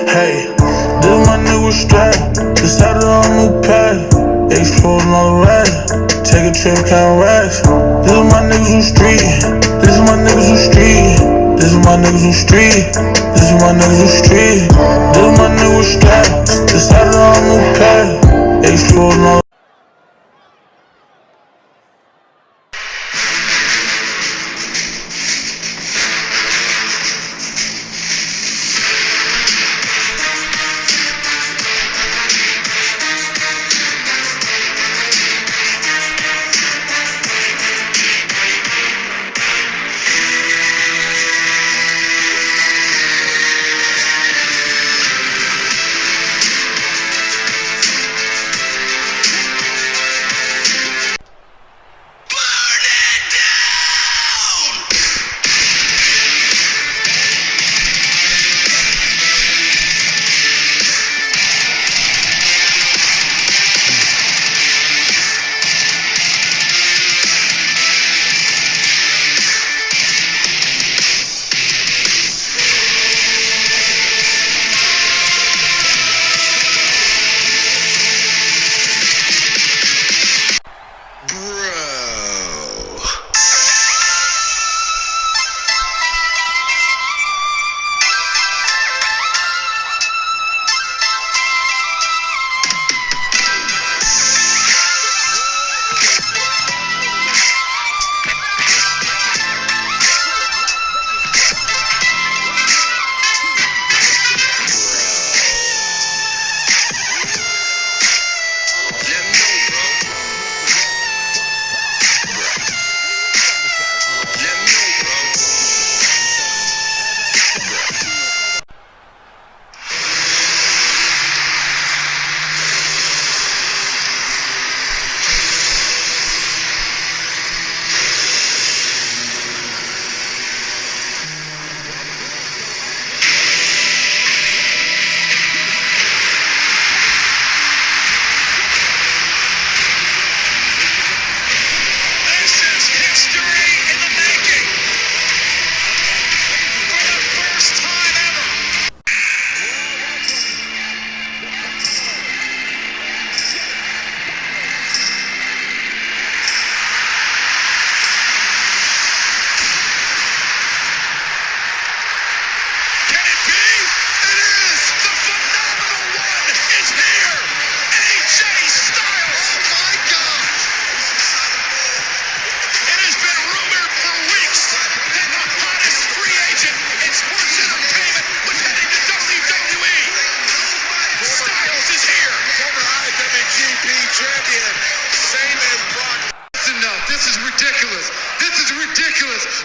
Hey, this my nigga strap. Decided on a new path. Exposing all the rats. Take a trip, count racks. This is my niggas who street. This is my niggas who street. This is my niggas who street. This is my niggas who street. This is my nigga strap. Decided on a new path. Exposing all.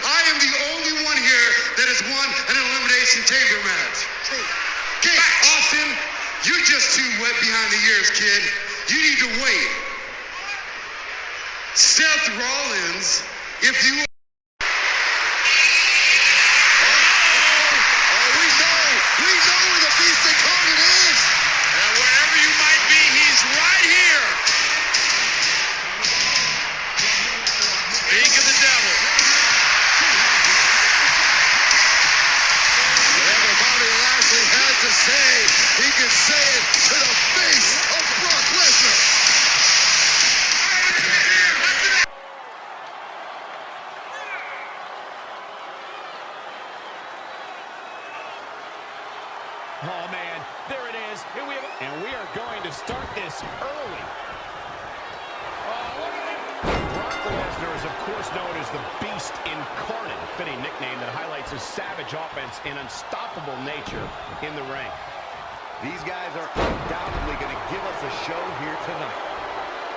I am the only one here that has won an Elimination Chamber match. Okay, Austin, you're just too wet behind the ears, kid. You need to wait. Seth Rollins, if you... We know where the beast incarnate is. And wherever you might be, he's right here. Speak of the devil. Whatever Bobby Lashley had to say, he could say it to the face of Brock Lesnar. Oh man, there it is. Here we are going to start this early. Brock Lesnar is of course known as the Beast Incarnate, a fitting nickname that highlights his savage offense and unstoppable nature in the ring. These guys are undoubtedly going to give us a show here tonight.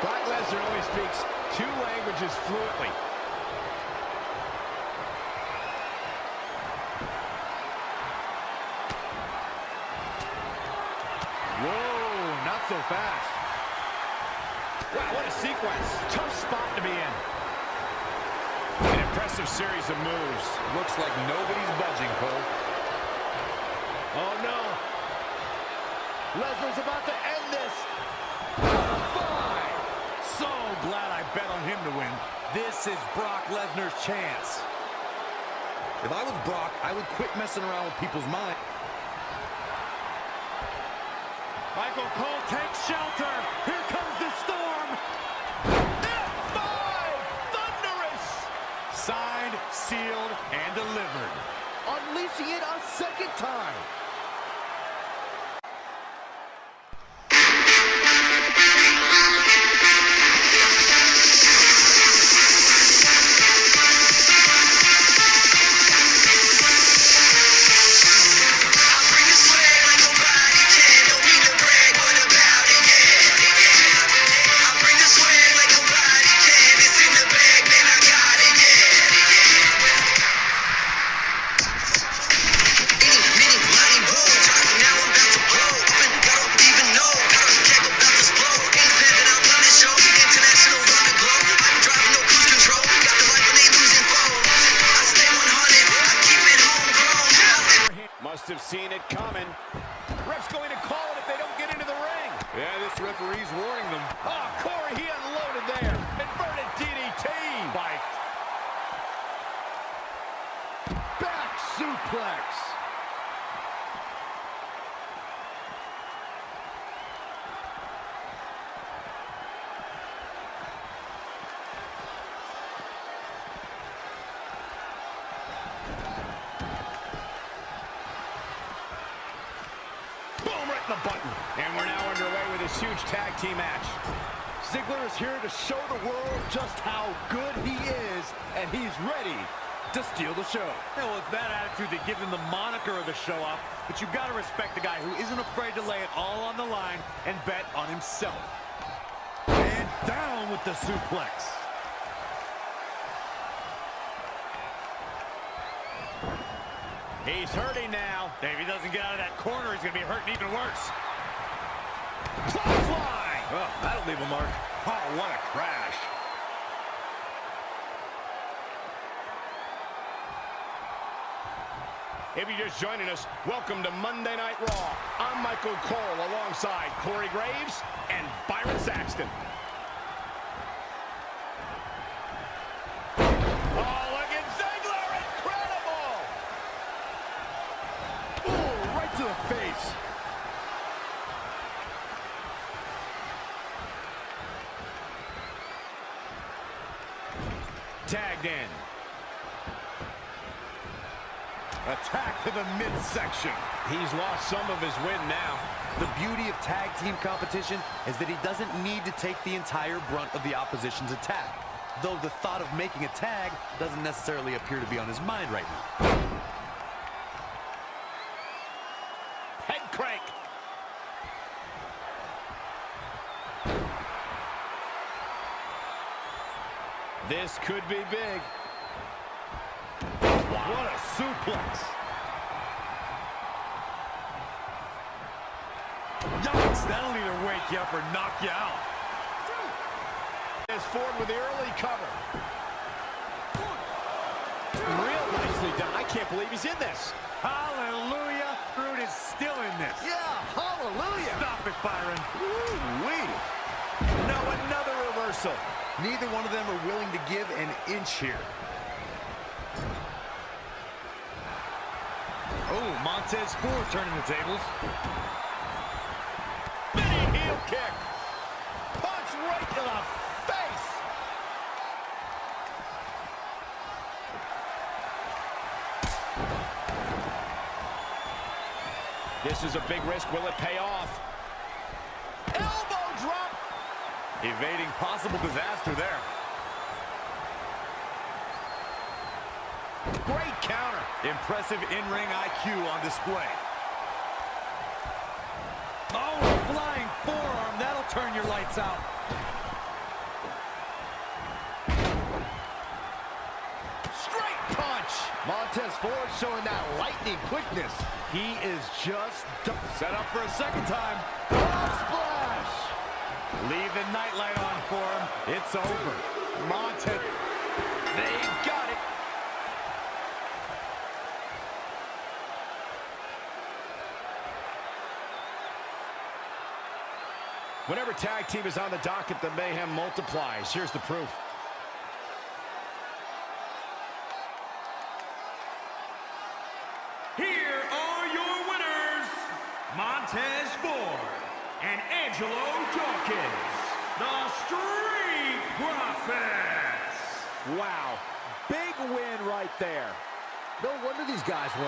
Brock Lesnar only speaks 2 languages fluently. Whoa, not so fast. Wow, what a sequence. Tough spot to be in. An impressive series of moves. Looks like nobody's budging, Cole. Oh, no. Lesnar's about to end this. 5. So glad I bet on him to win. This is Brock Lesnar's chance. If I was Brock, I would quit messing around with people's minds. Michael Cole takes shelter. Here comes the storm. F5! Thunderous! Signed, sealed, and delivered. Unleashing it a second time. Must have seen it coming. Ref's going to call it if they don't get into the ring. Yeah, this referee's warning them. Oh, Corey, he unloaded there. Inverted DDT. Spiked. Back suplex. Boom, right in the button. And we're now underway with this huge tag team match. Ziggler is here to show the world just how good he is, and he's ready to steal the show. Yeah, well, with that attitude, they give him the moniker of the show off, but you've got to respect the guy who isn't afraid to lay it all on the line and bet on himself. And down with the suplex. He's hurting now. If he doesn't get out of that corner, he's going to be hurting even worse. Fly! Oh, that'll leave a mark. Oh, what a crash. If you're just joining us, welcome to Monday Night Raw. I'm Michael Cole alongside Corey Graves and Byron Saxton. Oh, look at Ziggler! Incredible! Ooh, right to the face. Tagged in. Attack to the midsection. He's lost some of his win now. The beauty of tag team competition is that he doesn't need to take the entire brunt of the opposition's attack, though the thought of making a tag doesn't necessarily appear to be on his mind right now. Head crank. This could be big. What a suplex. Yikes, that'll either wake you up or knock you out. Is Ford with the early cover. Real nicely done. I can't believe he's in this. Hallelujah. Roode is still in this. Yeah, hallelujah. Stop it, Byron. Woo-wee. No, another reversal. Neither one of them are willing to give an inch here. Oh, Montez Ford turning the tables. Mini heel kick. Punch right to the face. This is a big risk. Will it pay off? Elbow drop. Evading possible disaster there. Great counter. Impressive in-ring IQ on display. Oh, flying forearm. That'll turn your lights out. Straight punch. Montez Ford showing that lightning quickness. He is just Set up for a second time. splash. Leave the nightlight on for him. It's over. Montez. They got it. Whenever tag team is on the docket, the mayhem multiplies. Here's the proof. Here are your winners, Montez Ford and Angelo Dawkins, the Street Profits. Wow, big win right there. No wonder these guys were.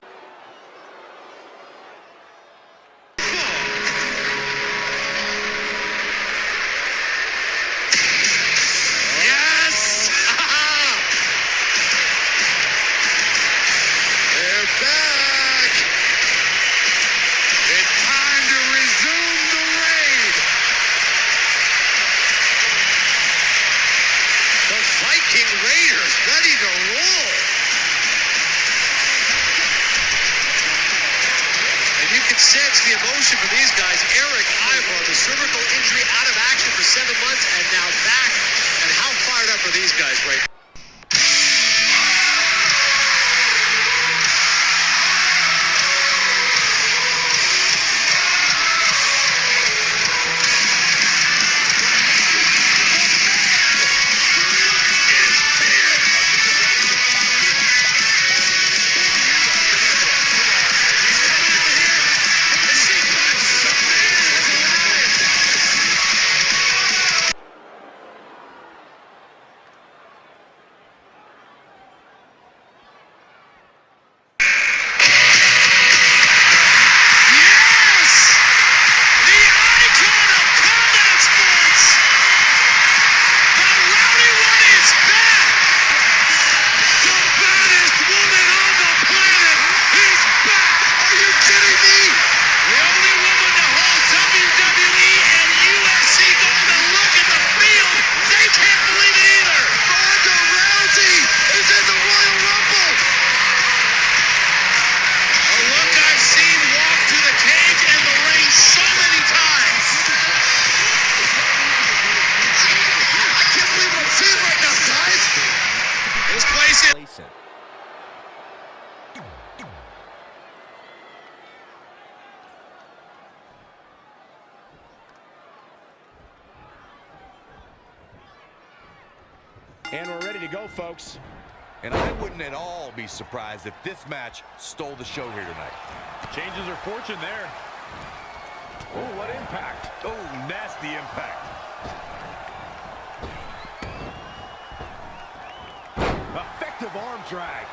Yes! They're back! It's time to resume the raid! The Viking Raiders ready to roll! And you can sense the emotion for these guys. Eric Ivar, the cervical injury, out of action for 7 months and now back. And how fired up are these guys right now? And we're ready to go, folks. And I wouldn't at all be surprised if this match stole the show here tonight. Changes her fortune there. Oh, what impact. Oh, nasty impact. Effective arm drag.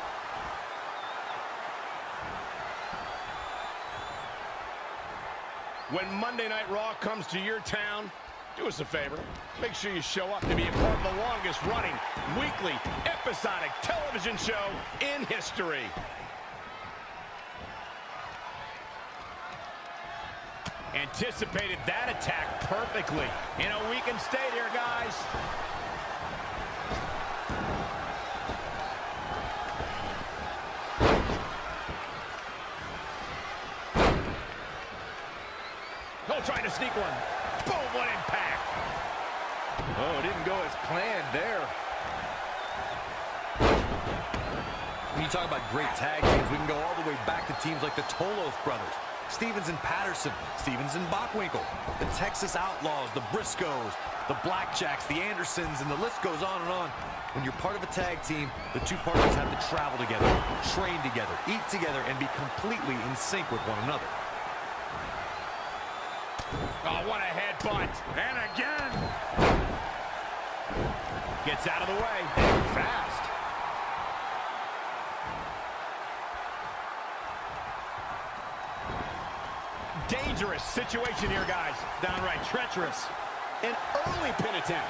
When Monday Night Raw comes to your town, do us a favor. Make sure you show up to be a part of the longest running weekly episodic television show in history. Anticipated that attack perfectly. In a weakened state here, guys. Oh, trying to sneak one. Boom, what impact. Oh, it didn't go as planned there. When you talk about great tag teams, we can go all the way back to teams like the Tolos brothers, Stevens and Patterson, Stevens and Bockwinkel, the Texas Outlaws, the Briscoes, the Blackjacks, the Andersons, and the list goes on and on. When you're part of a tag team, the two partners have to travel together, train together, eat together, and be completely in sync with one another. Oh, what a headbutt. And again. Gets out of the way. Fast. Dangerous situation here, guys. Downright treacherous. An early pin attempt.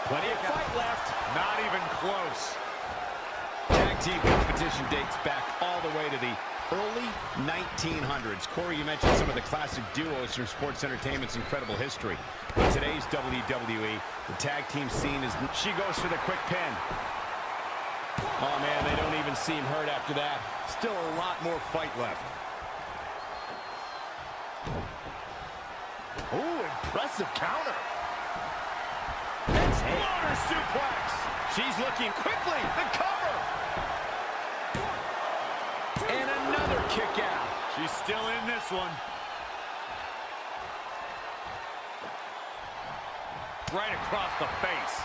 Plenty of fight left. Not even close. Tag team competition dates back all the way to the early 1900s. Corey, you mentioned some of the classic duos from sports entertainment's incredible history. In today's WWE, the tag team scene is... She goes for the quick pin. Oh, man, they don't even seem hurt after that. Still a lot more fight left. Oh, impressive counter. Floater suplex. She's looking quickly. The cover. And another kick out. She's still in this one. Right across the face.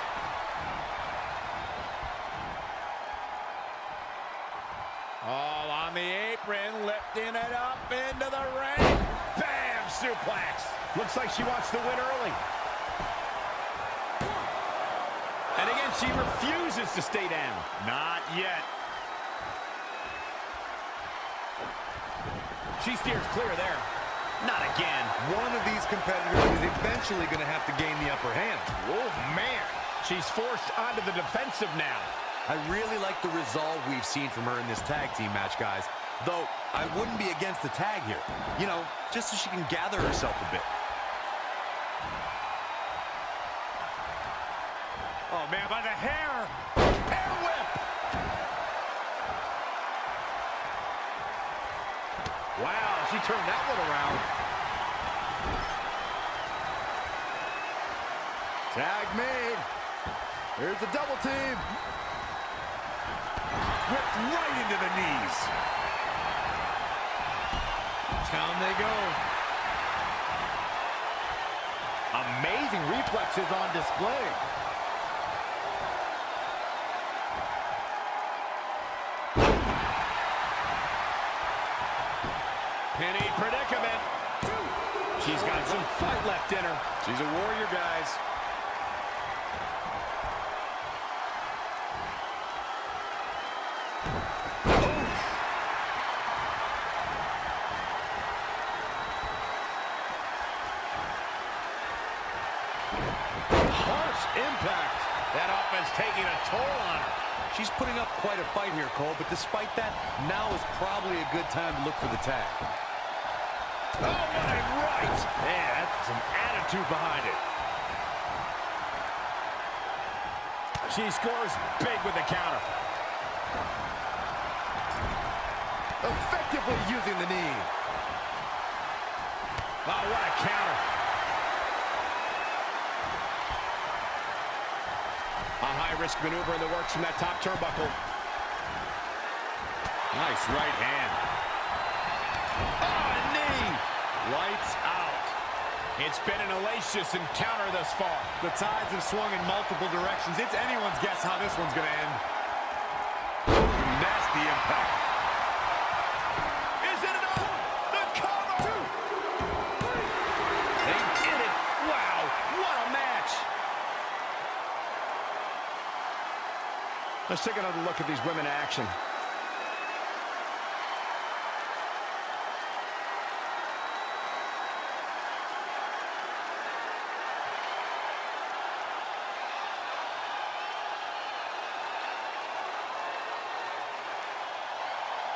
All on the apron, lifting it up into the ring. Bam! suplex. Looks like she wants to win early. And again, she refuses to stay down. Not yet. She steers clear there. Not again. One of these competitors is eventually going to have to gain the upper hand. Oh, man. She's forced onto the defensive now. I really like the resolve we've seen from her in this tag team match, guys. Though, I wouldn't be against the tag here. You know, just so she can gather herself a bit. Oh, man, by the hair. Hair whip. Wow, she turned that one around. Tag made. Here's the double team. Whipped right into the knees. Down they go. Amazing reflexes on display. Penny predicament. She's got some fight left in her. She's a warrior, guys. Harsh impact. That offense taking a toll on her. She's putting up quite a fight here, Cole, but despite that, now is probably a good time to look for the tag. Oh, what a right! Man, that's some attitude behind it. She scores big with the counter. Effectively using the knee. Oh, what a counter. A high-risk maneuver in the works from that top turnbuckle. Nice right hand. Oh, a knee! Lights out. It's been an hellacious encounter thus far. The tides have swung in multiple directions. It's anyone's guess how this one's going to end. Nasty impact. Is it enough? The cover! 2, 3. They did it. Wow, what a match. Let's take another look at these women in action.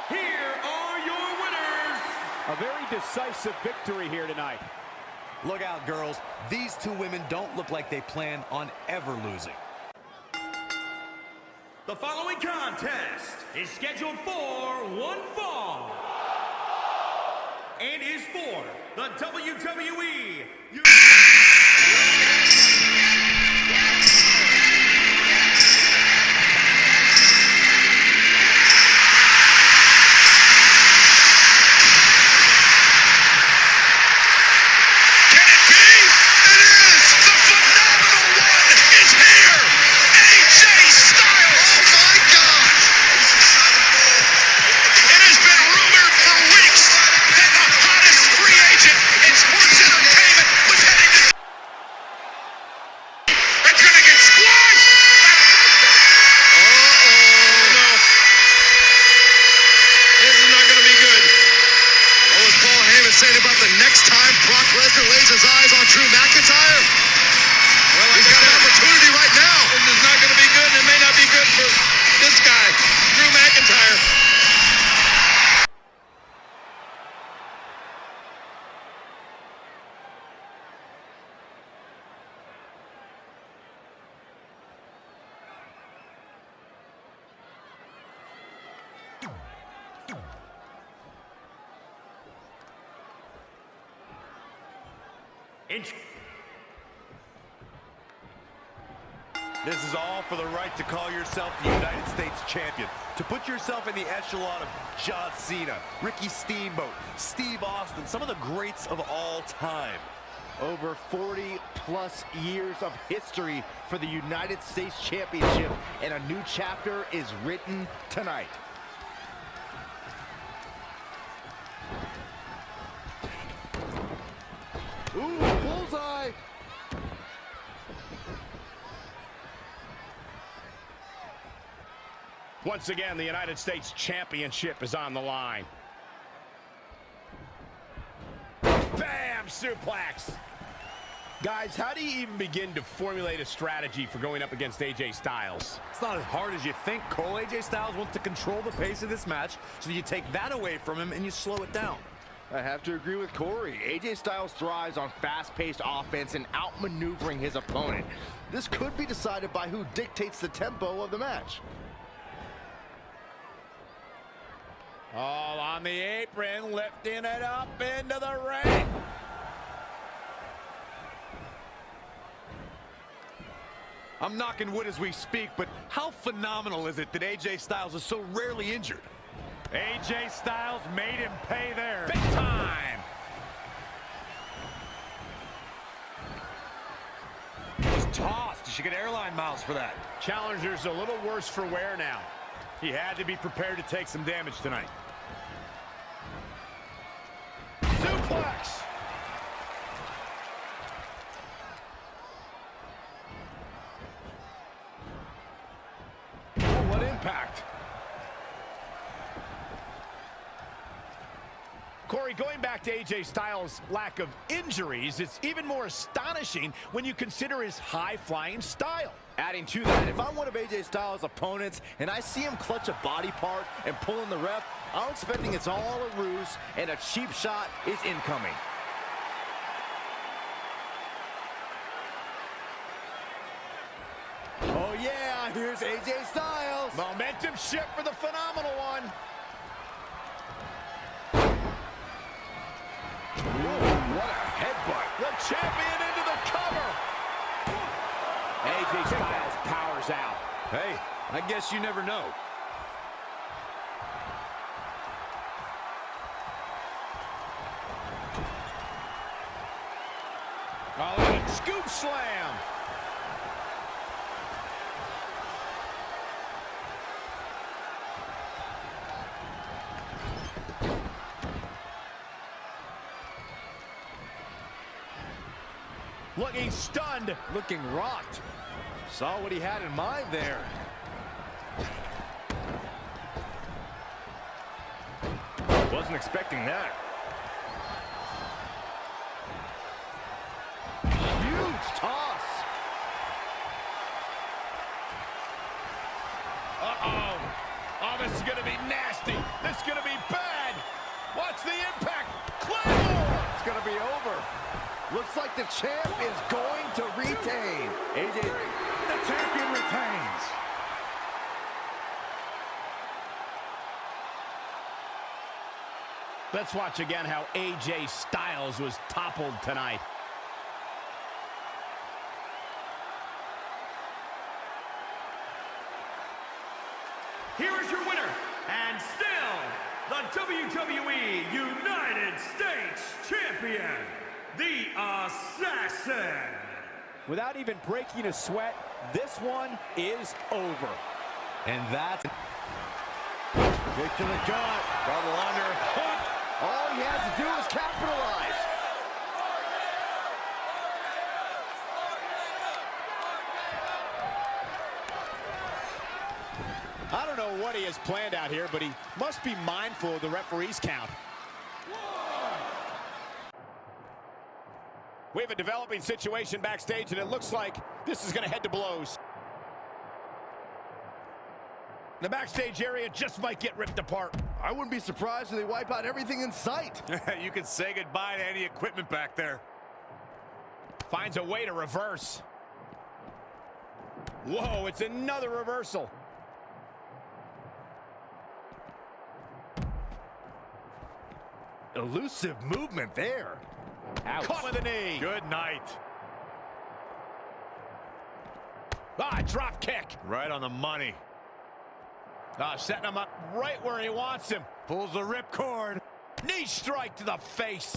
Here are your winners. A very decisive victory here tonight. Look out, girls. These two women don't look like they plan on ever losing. The following contest is scheduled for one fall and is for the WWE saying about the next time Brock Lesnar lays his eyes on Drew McIntyre? Well, he's got an opportunity right now. This is not going to be good, and it may not be good for this guy, Drew McIntyre. This is all for the right to call yourself the United States champion. To put yourself in the echelon of John Cena, Ricky Steamboat, Steve Austin, some of the greats of all time. Over 40-plus years of history for the United States Championship, and a new chapter is written tonight. Ooh, bullseye. Once again, the United States Championship is on the line. Bam! Suplex! Guys, how do you even begin to formulate a strategy for going up against AJ Styles? It's not as hard as you think, Cole. AJ Styles wants to control the pace of this match, so you take that away from him and you slow it down. I have to agree with Corey. AJ Styles thrives on fast-paced offense and outmaneuvering his opponent. This could be decided by who dictates the tempo of the match. All on the apron, lifting it up into the ring. I'm knocking wood as we speak, but how phenomenal is it that AJ Styles is so rarely injured? AJ Styles made him pay there. Big time! Was tossed. You should get airline miles for that. Challenger's a little worse for wear now. He had to be prepared to take some damage tonight. Suplex! Oh, what impact. Corey, going back to AJ Styles' lack of injuries, it's even more astonishing when you consider his high-flying style. Adding to that, if I'm one of AJ Styles' opponents and I see him clutch a body part and pull in the ref, I'm expecting it's all a ruse and a cheap shot is incoming. Oh yeah, here's AJ Styles. Momentum shift for the phenomenal one. Ooh, what a headbutt. The champion into the cover. AJ Styles powers out. Hey, I guess you never know. Oh, scoop slam. Looking stunned. Looking rocked. Saw what he had in mind there. Wasn't expecting that. Huge toss. Uh-oh. Oh, this is going to be nasty. This is going to be bad. Watch the impact. Claymore. It's going to be over. Looks like the champ is going to retain. AJ, the champion retains. Let's watch again how AJ Styles was toppled tonight. Here is your winner, and still the WWE United States Champion, the Assassin. Without even breaking a sweat, this one is over. And that's Kick to the gut. Double under. Hook. All he has to do is capitalize. I don't know what he has planned out here, but he must be mindful of the referee's count. We have a developing situation backstage, and it looks like this is going to head to blows. The backstage area just might get ripped apart. I wouldn't be surprised if they wipe out everything in sight. you can say goodbye to any equipment back there. Finds a way to reverse. Whoa, it's another reversal. Elusive movement there. Ouch. Caught with a knee. Good night. Drop kick. Right on the money. Setting him up right where he wants him. Pulls the ripcord. Knee strike to the face.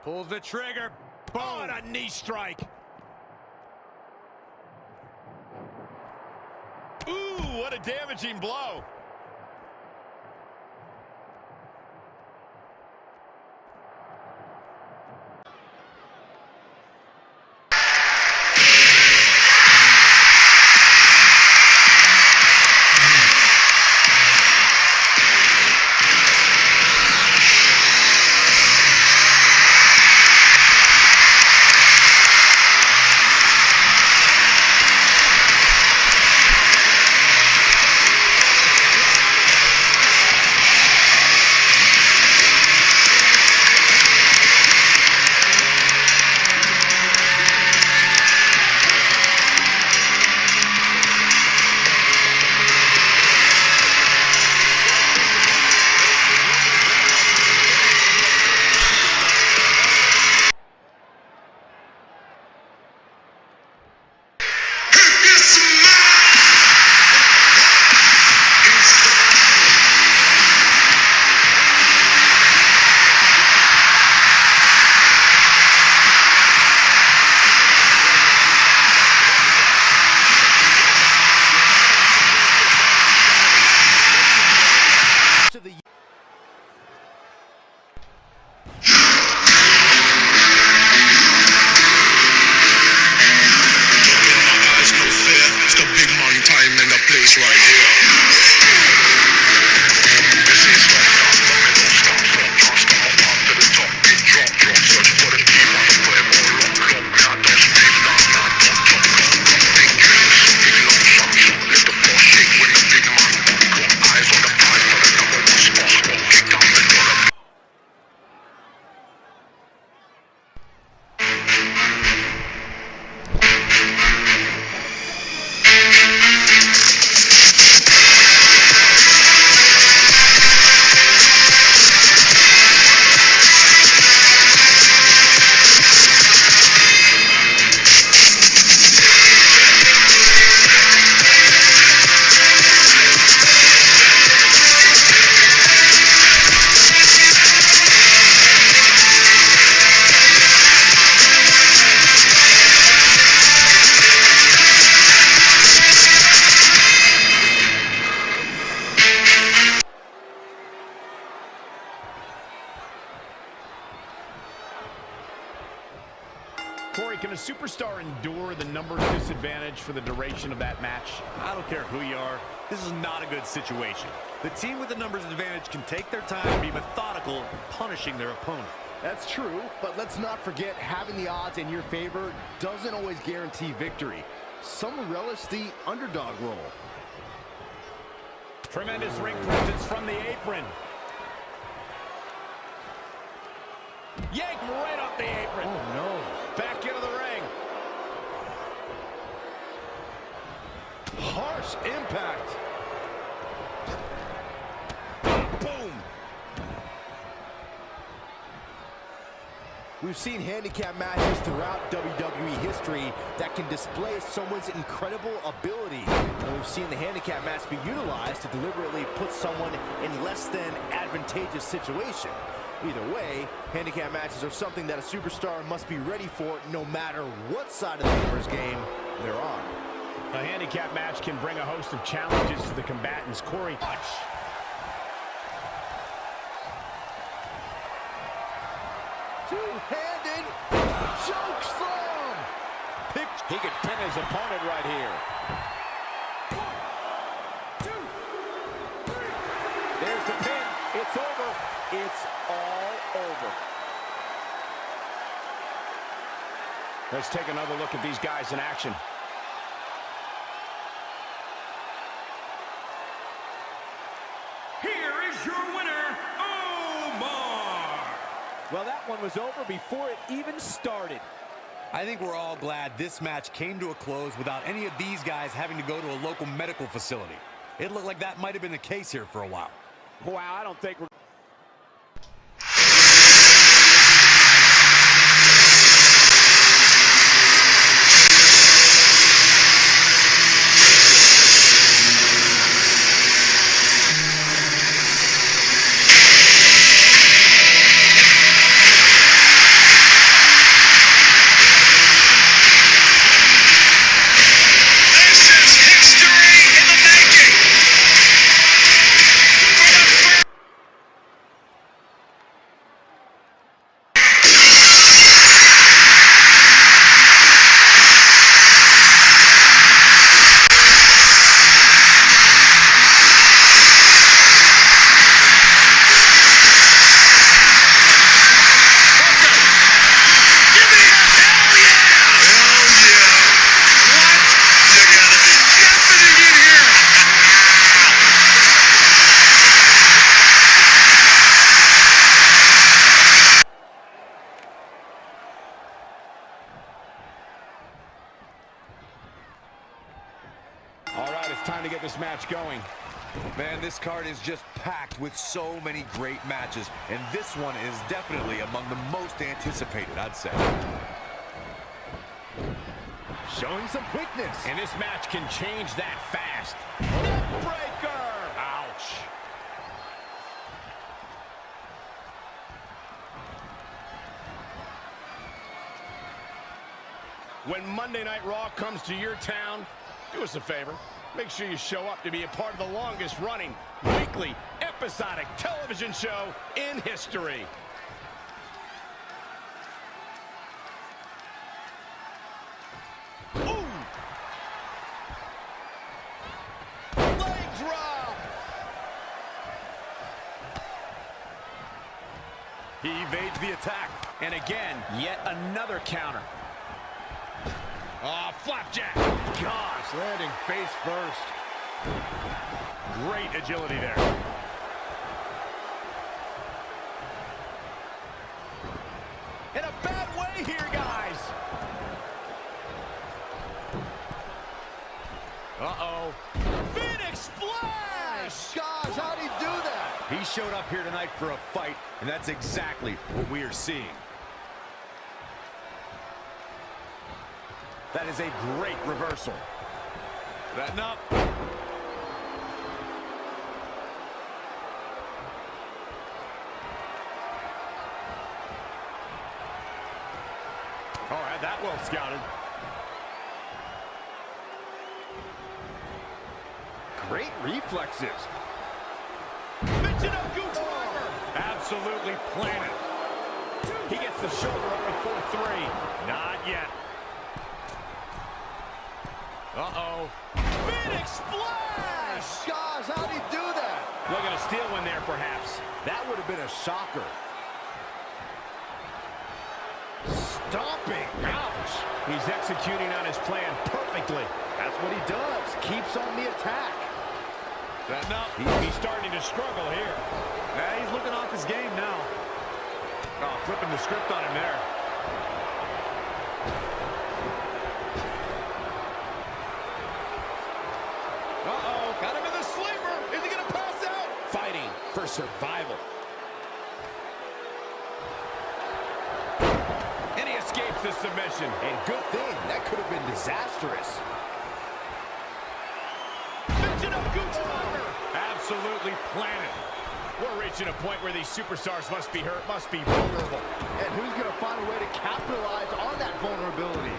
Pulls the trigger. Boom. Oh, and a knee strike. Ooh, what a damaging blow. superstar endure the numbers disadvantage for the duration of that match? I don't care who you are. This is not a good situation. The team with the numbers advantage can take their time and be methodical in punishing their opponent. That's true, but let's not forget having the odds in your favor doesn't always guarantee victory. Some relish the underdog role. Tremendous ring presence from the apron. Yank right off the apron. Oh, no. Back into the ring. Harsh impact. Boom. We've seen handicap matches throughout WWE history that can display someone's incredible ability. And we've seen the handicap match be utilized to deliberately put someone in less than advantageous situation. Either way, handicap matches are something that a superstar must be ready for no matter what side of the numbers game they're on. A handicap match can bring a host of challenges to the combatants. Corey. Watch. Two-handed choke slam. He could pin his opponent right here. 1, 2, 3. There's the pin. It's over. It's all over. Let's take another look at these guys in action. Here is your winner, Omar. Well, that one was over before it even started. I think we're all glad this match came to a close without any of these guys having to go to a local medical facility. It looked like that might have been the case here for a while. Wow, I don't think we're... All right, it's time to get this match going. Man, this card is just packed with so many great matches, and this one is definitely among the most anticipated, I'd say. Showing some quickness. And this match can change that fast. Breaker. Ouch. When Monday Night Raw comes to your town, do us a favor. Make sure you show up to be a part of the longest running weekly episodic television show in history. Ooh. Leg drop. He evades the attack. And again, yet another counter. Oh, flapjack. Gosh, landing face first. Great agility there. In a bad way here, guys. Uh-oh. Phoenix Splash! Gosh, how'd he do that? He showed up here tonight for a fight, and that's exactly what we are seeing. That is a great reversal. Setting up. All right, that well scouted. Great reflexes. Michinoku driver. Absolutely planted. He gets the shoulder up before 3. Not yet. Uh-oh. Phoenix splash! Gosh, how'd he do that? Looking to steal one there, perhaps. That would have been a shocker. Stomping. Ouch. He's executing on his plan perfectly. That's what he does. Keeps on the attack. No, he's starting to struggle here. Yeah, he's looking off his game now. Oh, flipping the script on him there. Uh-oh, got him in the sleeper. Is he going to pass out? Fighting for survival. And he escapes the submission. And good thing, that could have been disastrous. Absolutely planted. We're reaching a point where these superstars must be hurt, must be vulnerable. And who's going to find a way to capitalize on that vulnerability?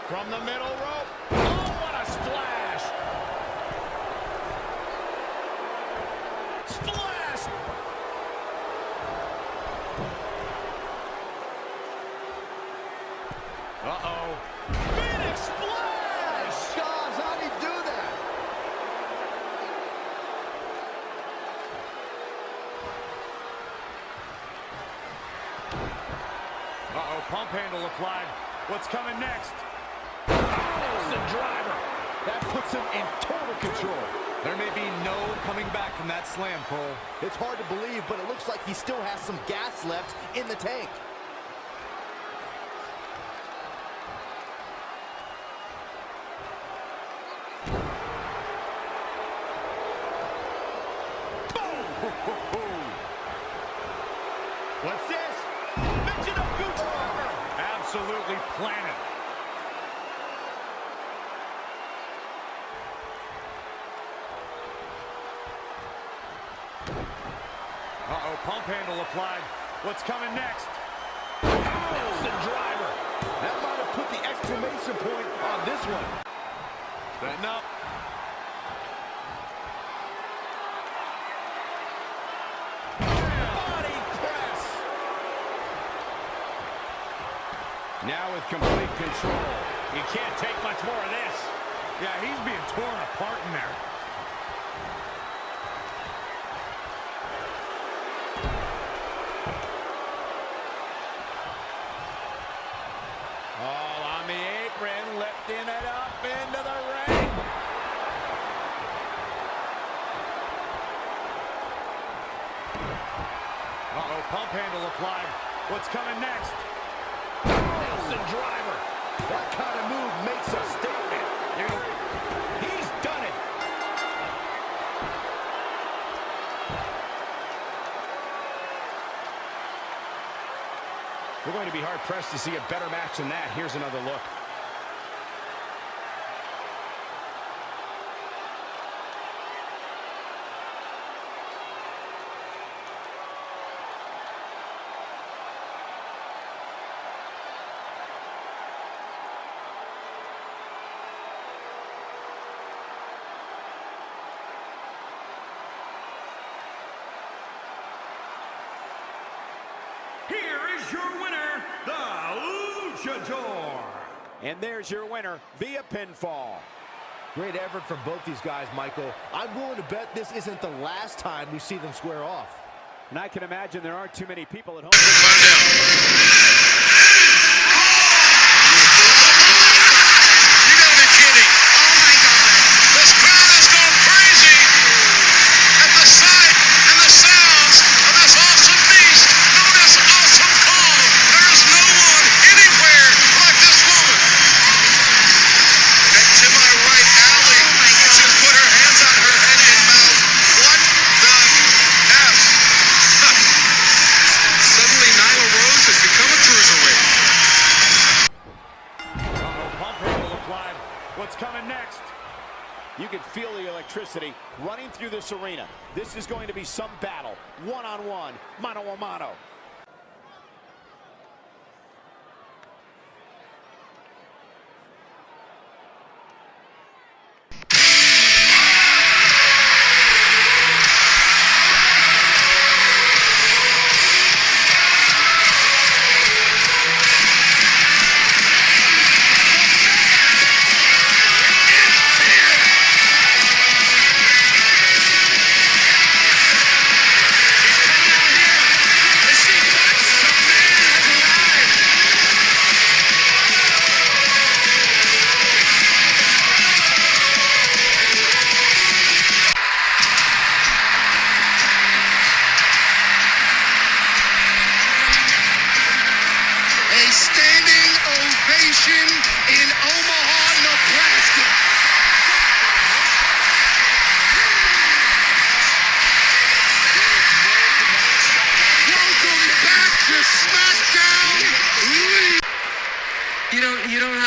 From the middle rope. Oh, what a splash! Splash! Uh-oh. Phoenix splash! Gosh, how'd he do that? Uh-oh, pump handle applied. What's coming next? Nelson driver. That puts him in total control. There may be no coming back from that slam, Cole. It's hard to believe, but it looks like he still has some gas left in the tank. What's this? Mention of Gooch driver. Absolutely planted. Uh-oh, pump handle applied. What's coming next? Nelson driver. That might have put the exclamation point on this one. Setting up. Body press. Now with complete control. You can't take much more of this. Yeah, he's being torn apart in there. All on the apron, lifting it up into the ring. Uh-oh, pump handle applied. What's coming next? Nelson driver. That kind of move makes a statement. He's done it. We're going to be hard-pressed to see a better match than that. Here's another look. Here is your winner, the Luchador. And there's your winner via pinfall. Great effort from both these guys, Michael. I'm willing to bet this isn't the last time we see them square off. And I can imagine there aren't too many people at home. You gotta be kidding. Oh my God. This crowd has gone crazy at the sight and the sounds of this awesome beast known as Awesome Kong. There is no one anywhere like this woman. And to my right, Allie just put her hands on her head and mouth. What the F? Suddenly Nyla Rose has become a cruiserweight. Uh-oh, pump handle applied. What's coming next? You can feel the electricity running through this arena. This is going to be some battle. One-on-one, mano-a-mano.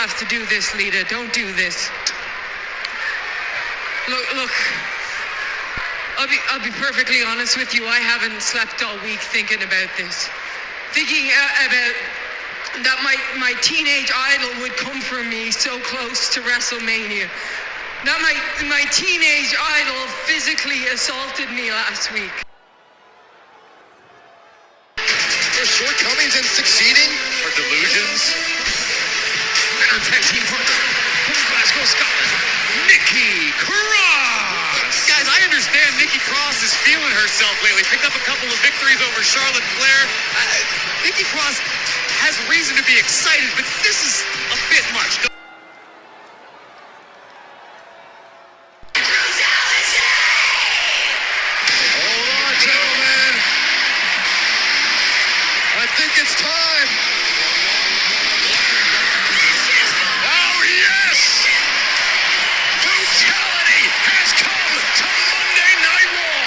have to do this, Lita. Don't do this. Look. I'll be perfectly honest with you. I haven't slept all week thinking about this. Thinking about that my teenage idol would come for me so close to WrestleMania. That my teenage idol physically assaulted me last week. Their shortcomings in succeeding or delusions? And tag team partner from Glasgow, Scotland, Nikki Cross. Guys, I understand Nikki Cross is feeling herself lately. Picked up a couple of victories over Charlotte Flair. Nikki Cross has reason to be excited, but this is a bit much. Hold on, gentlemen. I think it's time. Oh, yes! Brutality has come to Monday Night Raw.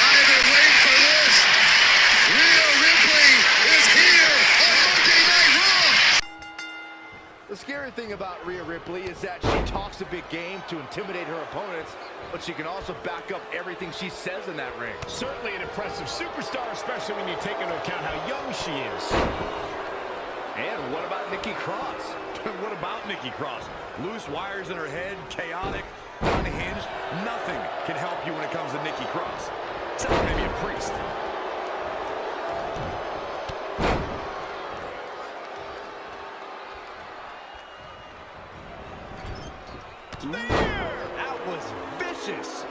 I've been waiting for this. Rhea Ripley is here on Monday Night Raw. The scary thing about Rhea Ripley is that she talks a big game to intimidate her opponents, but she can also back up everything she says in that ring. Certainly an impressive superstar, especially when you take into account how young she is. And what about Nikki Cross? What about Nikki Cross? Loose wires in her head, chaotic, unhinged. Nothing can help you when it comes to Nikki Cross. Except for maybe a priest. That was vicious.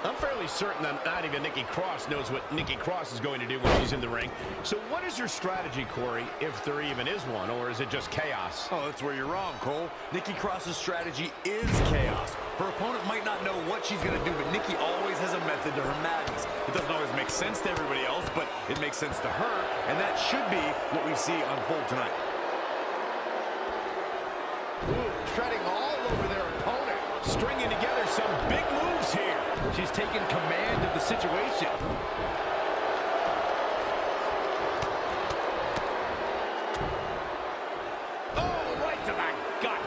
I'm fairly certain that not even Nikki Cross knows what Nikki Cross is going to do when she's in the ring. So what is her strategy, Corey, if there even is one, or is it just chaos? Oh, that's where you're wrong, Cole. Nikki Cross's strategy is chaos. Her opponent might not know what she's going to do, but Nikki always has a method to her madness. It doesn't always make sense to everybody else, but it makes sense to her, and that should be what we see unfold tonight. Ooh, treading all over their opponent. Stringing together some big moves here. She's taken command of the situation. Oh, right to the gut.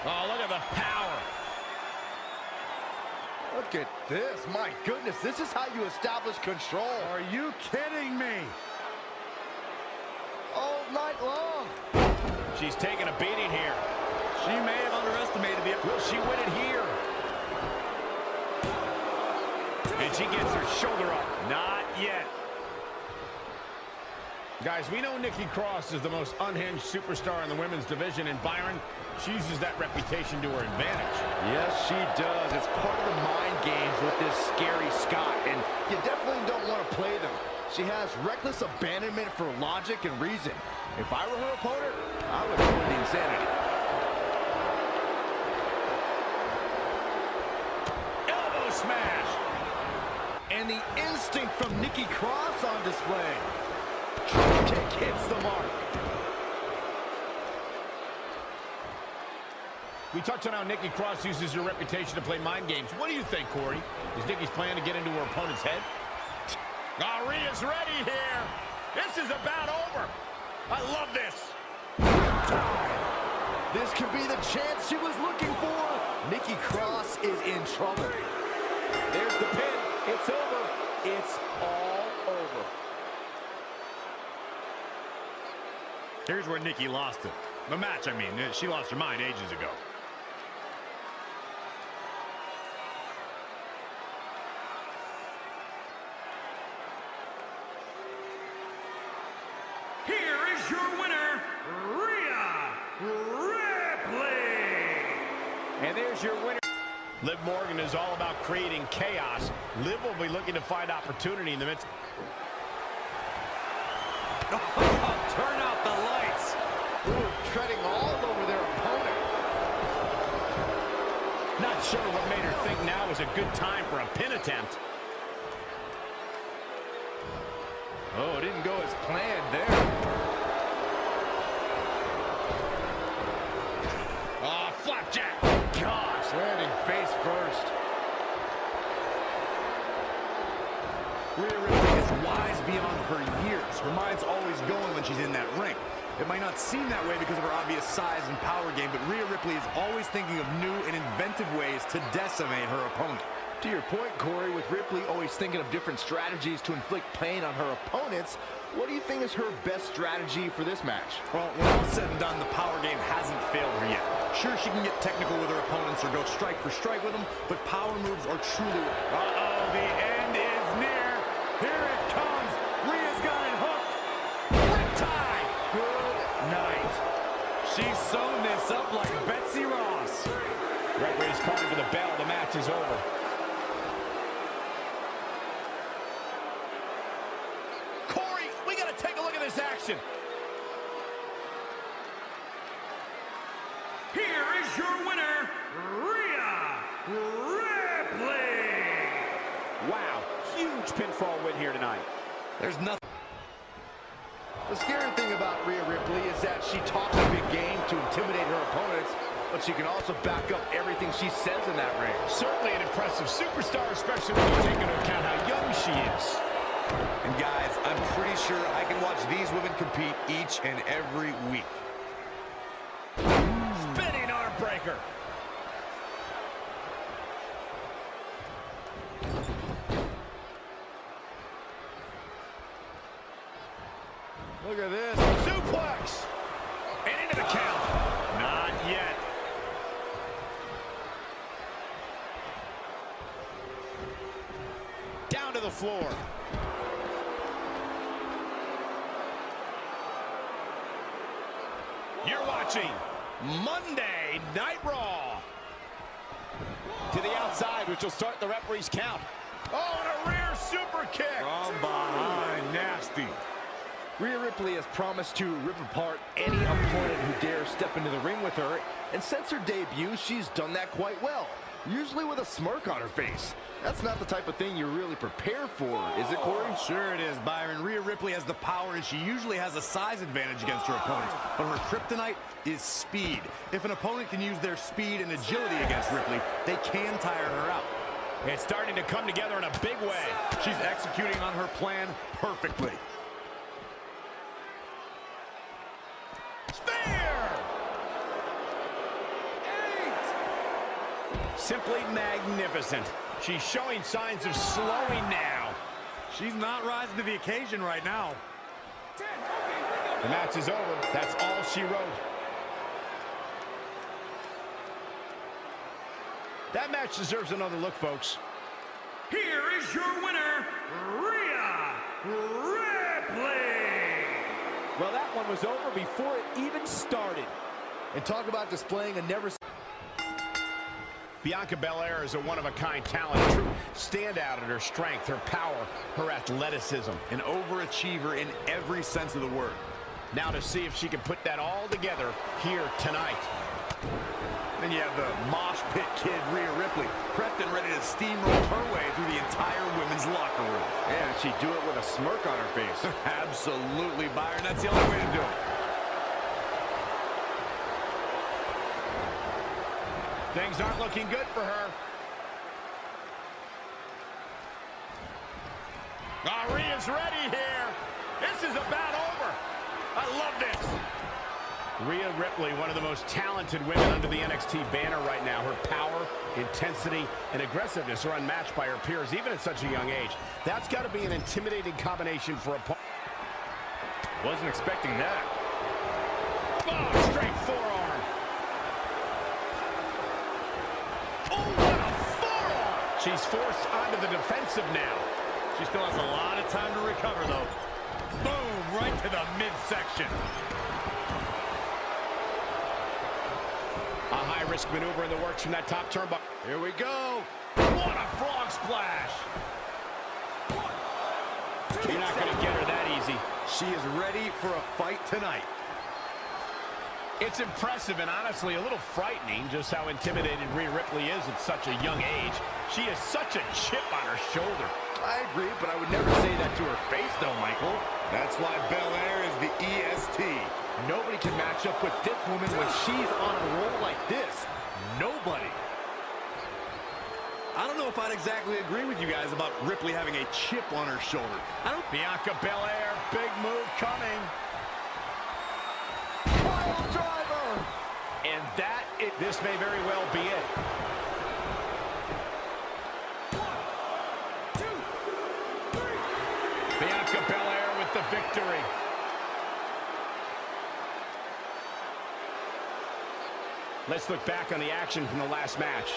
Oh, look at the power. Look at this. My goodness, this is how you establish control. Are you kidding me? All night long. She's taking a beating here. She may have underestimated the... Will she win it here? And she gets her shoulder up. Not yet. Guys, we know Nikki Cross is the most unhinged superstar in the women's division, and Byron, she uses that reputation to her advantage. Yes, she does. It's part of the mind games with this scary Scott, and you definitely don't want to play them. She has reckless abandonment for logic and reason. If I were her opponent, I would avoid the insanity. Elbow smash. And the instinct from Nikki Cross on display. Drop kick hits the mark. We touched on how Nikki Cross uses her reputation to play mind games. What do you think, Corey? Is Nikki's plan to get into her opponent's head? Oh, Rhea's ready here. This is about over. I love this. This could be the chance she was looking for. Nikki Cross is in trouble. There's the pin. It's over. It's all over. Here's where Nikki lost it. The match, I mean. She lost her mind ages ago. Here is your winner, Rhea Ripley. And there's your winner. Liv Morgan is all about creating chaos. Liv will be looking to find opportunity in the midst. Turn out the lights. Ooh, treading all over their opponent. Not sure what made her think now was a good time for a pin attempt. Oh, it didn't go as planned there. Oh, flapjack. Gosh, landing face first. Rhea Ripley is wise beyond her years. Her mind's always going when she's in that ring. It might not seem that way because of her obvious size and power game, but Rhea Ripley is always thinking of new and inventive ways to decimate her opponent. To your point, Corey, with Ripley always thinking of different strategies to inflict pain on her opponents, what do you think is her best strategy for this match? Well, when all said and done, the power game hasn't failed her yet. Sure, she can get technical with her opponents or go strike for strike with them, but power moves are truly... Uh-oh, the end is near. Here it comes. Rhea's got it hooked. Riptide. Good night. She's sewn this up like Betsy Ross. Referee's calling for the bell. The match is over. Corey, we got to take a look at this action. Here is your winner, Rhea Ripley. Wow, huge pinfall win here tonight. There's nothing... The scary thing about Rhea Ripley is that she talks a big game to intimidate her opponents, but she can also back up everything she says in that ring. Certainly an impressive superstar, especially when you take into account how young she is. And guys, I'm pretty sure I can watch these women compete each and every week. Spinning arm breaker. Look at this. Suplex. And into the count. Not yet. Down to the floor. You're watching Monday Night Raw. To the outside, which will start the referee's count. Oh, and a rear super kick. From behind, nasty. Rhea Ripley has promised to rip apart any opponent who dares step into the ring with her, and since her debut, she's done that quite well, usually with a smirk on her face. That's not the type of thing you really prepare for, is it, Corey? Sure it is, Byron. Rhea Ripley has the power, and she usually has a size advantage against her opponents. But her kryptonite is speed. If an opponent can use their speed and agility against Ripley, they can tire her out. It's starting to come together in a big way. She's executing on her plan perfectly. Simply magnificent. She's showing signs of slowing now. She's not rising to the occasion right now. The match is over. That's all she wrote. That match deserves another look, folks. Here is your winner, Rhea Ripley. Well, that one was over before it even started. And talk about displaying a never... Bianca Belair is a one-of-a-kind talent, a true standout in her strength, her power, her athleticism. An overachiever in every sense of the word. Now to see if she can put that all together here tonight. Then you have the mosh pit kid, Rhea Ripley, prepped and ready to steamroll her way through the entire women's locker room. And she'd do it with a smirk on her face. Absolutely, Byron. That's the only way to do it. Things aren't looking good for her. Oh, Rhea's ready here. This is about over. I love this. Rhea Ripley, one of the most talented women under the NXT banner right now. Her power, intensity, and aggressiveness are unmatched by her peers, even at such a young age. That's got to be an intimidating combination for a... Wasn't expecting that. Oh, straight forearm. Oh, what a forearm! She's forced onto the defensive now. She still has a lot of time to recover, though. Boom, right to the midsection. A high-risk maneuver in the works from that top turnbuckle. Here we go. What a frog splash. You're not going to get her that easy. She is ready for a fight tonight. It's impressive and honestly a little frightening just how intimidated Rhea Ripley is at such a young age. She has such a chip on her shoulder. I agree, but I would never say that to her face, though, Michael. That's why Belair is the EST. Nobody can match up with this woman when she's on a roll like this. Nobody. I don't know if I'd exactly agree with you guys about Ripley having a chip on her shoulder. Bianca Belair, big move coming. Pile driver. And this may very well be it. 1, 2, 3. Bianca Belair with the victory. Let's look back on the action from the last match.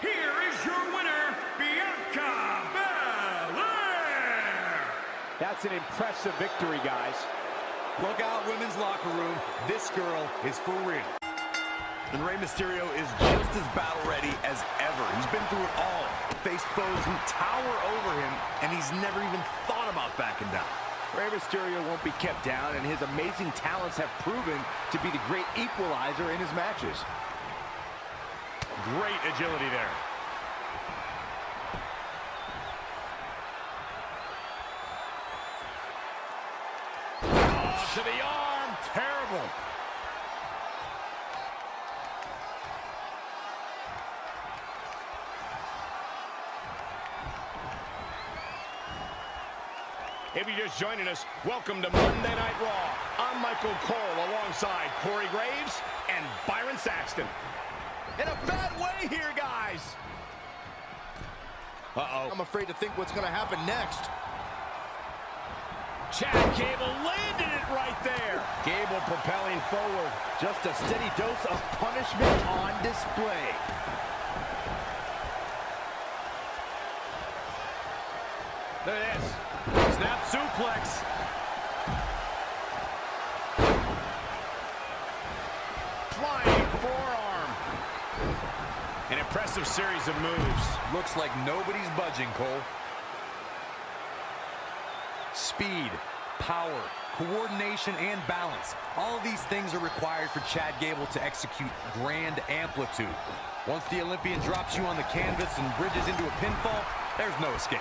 Here is your winner, Bianca Belair. That's an impressive victory, guys. Look out, women's locker room. This girl is for real. And Rey Mysterio is just as battle-ready as ever. He's been through it all. Faced foes who tower over him, and he's never even thought about backing down. Rey Mysterio won't be kept down, and his amazing talents have proven to be the great equalizer in his matches. Great agility there. To the arm, terrible. If you're just joining us, welcome to Monday Night Raw. I'm Michael Cole alongside Corey Graves and Byron Saxton. In a bad way here, guys. Uh-oh. I'm afraid to think what's going to happen next. Chad Gable landed it right there. Gable propelling forward. Just a steady dose of punishment on display. Look at this. Snap suplex. Flying forearm. An impressive series of moves. Looks like nobody's budging, Cole. Speed, power, coordination, and balance. All of these things are required for Chad Gable to execute grand amplitude. Once the Olympian drops you on the canvas and bridges into a pinfall, there's no escape.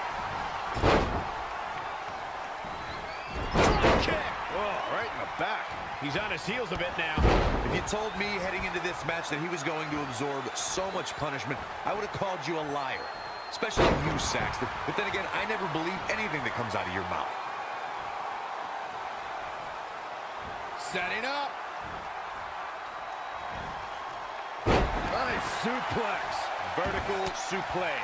Kick. Oh, right in the back. He's on his heels a bit now. If you told me heading into this match that he was going to absorb so much punishment, I would have called you a liar. Especially you, Saxton. But then again, I never believe anything that comes out of your mouth. Setting up. Nice suplex. Vertical suplex.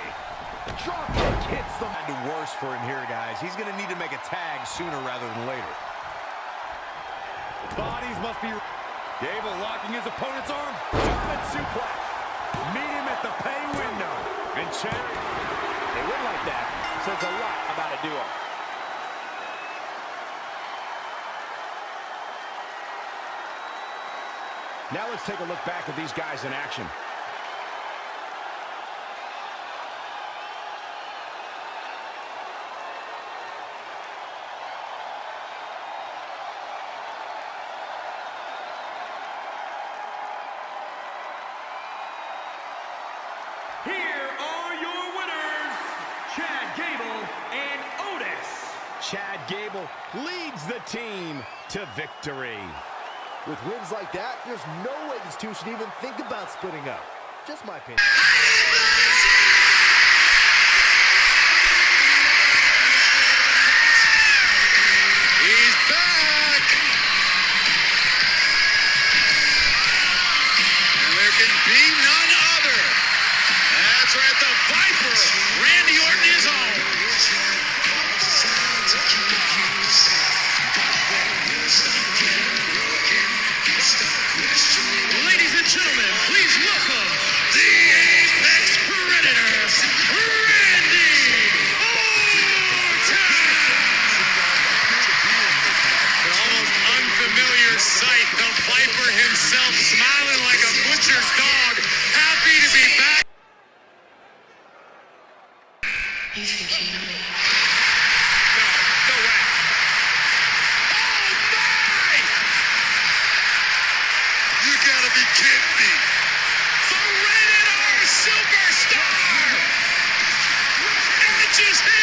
Drop kick hits them. Kind of worse for him here, guys. He's going to need to make a tag sooner rather than later. Bodies must be... Gable locking his opponent's arm. German suplex. Meet him at the pay window. And Cherry. They win like that. Says a lot about a duo. Now let's take a look back at these guys in action. Here are your winners, Chad Gable and Otis. Chad Gable leads the team to victory. With wins like that, there's no way these two should even think about splitting up. Just my opinion. He's back! And there can be none other. That's right, the Viper, Randy Orton is home. Ladies and gentlemen, please welcome the Apex Predators, Randy Orton! An almost unfamiliar sight, the Viper himself smiling like a butcher's dog, happy to be back. You think you know me? kidding me? The Rated R Superstar! Edge is here!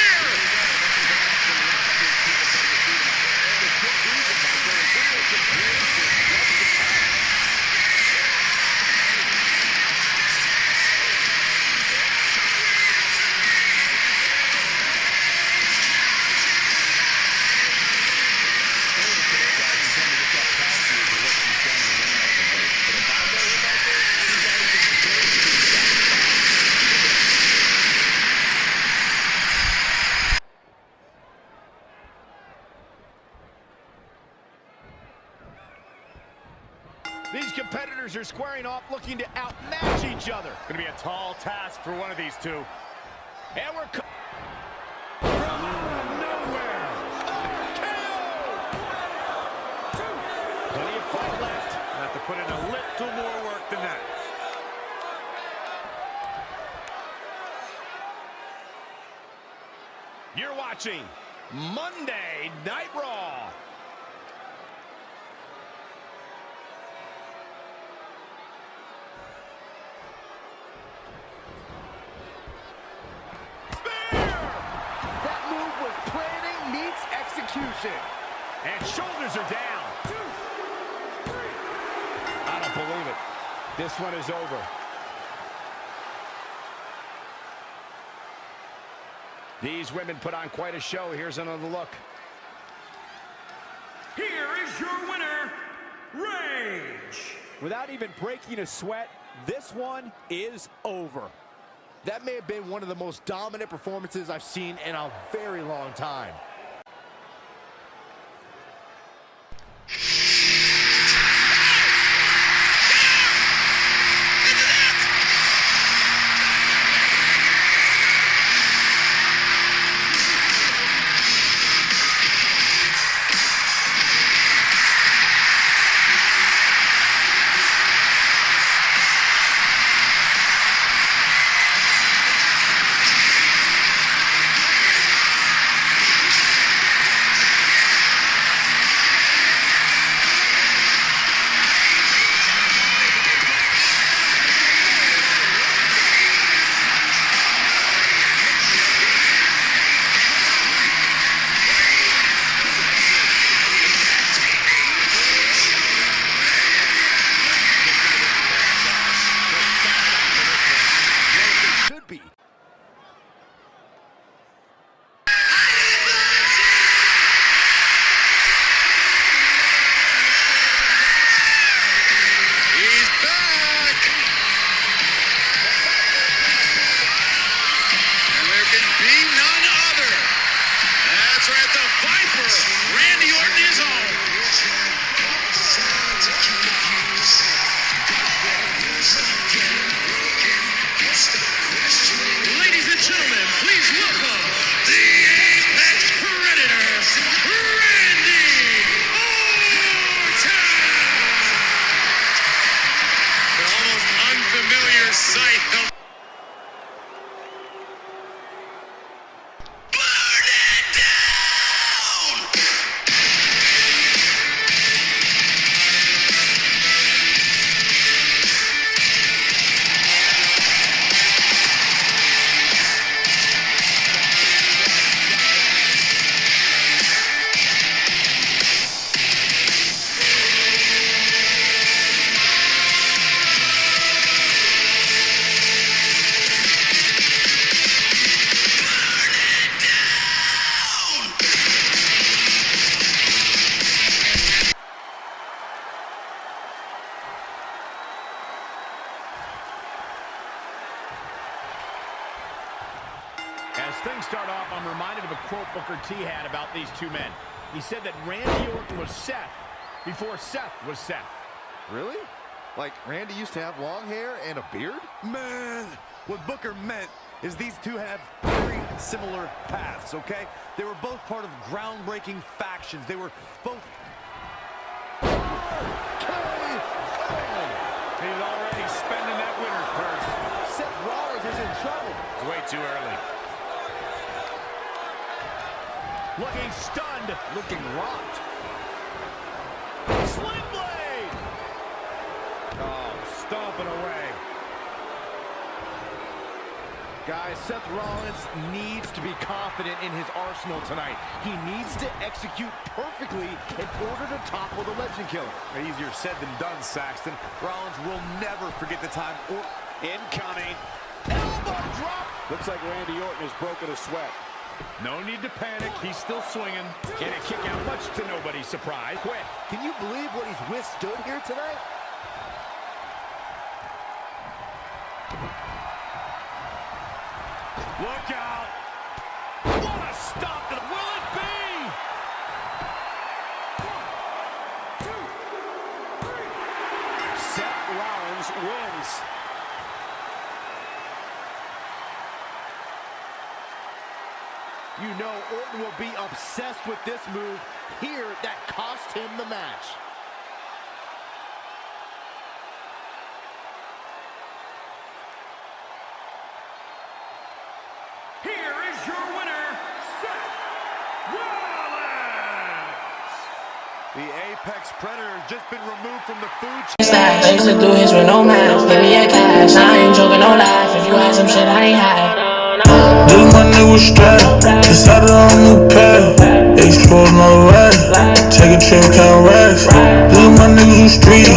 These competitors are squaring off, looking to outmatch each other. It's going to be a tall task for one of these two. And we're from nowhere. Plenty of fight left. Have to put in a little more work than that. You're watching Monday Night Raw. That move was planning meets execution. And shoulders are down. I don't believe it. This one is over. These women put on quite a show. Here's another look. Here is your winner, Rage. Without even breaking a sweat, this one is over. That may have been one of the most dominant performances I've seen in a very long time. As things start off, I'm reminded of a quote Booker T had about these two men. He said that Randy Orton was Seth before Seth was Seth. Really? Like Randy used to have long hair and a beard? Man, what Booker meant is these two have very similar paths, okay? They were both part of groundbreaking factions. They were both... He's already spending that winner's purse. Seth Rollins is in trouble. It's way too early. Looking stunned. Looking rocked. Sling blade. Oh, stomping away. Guys, Seth Rollins needs to be confident in his arsenal tonight. He needs to execute perfectly in order to topple the Legend Killer. Easier said than done, Saxton. Rollins will never forget the time. Incoming. Elbow drop. Looks like Randy Orton has broken a sweat. No need to panic. He's still swinging. And a kick out, much to nobody's surprise. Quick. Can you believe what he's withstood here tonight? Look out. What a stop. Will it be? 1, 2, 3. Seth Rollins wins. You know Orton will be obsessed with this move here that cost him the match. Here is your winner, Seth Rollins. The Apex Predator has just been removed from the food chain. I used to do his with no mask. Give me a cash. I ain't joking, no life. If you had some shit, I ain't hide. This my nigga straight. Decided on a new path. Explore no rest. Take a trip, count racks. This my niggas who street.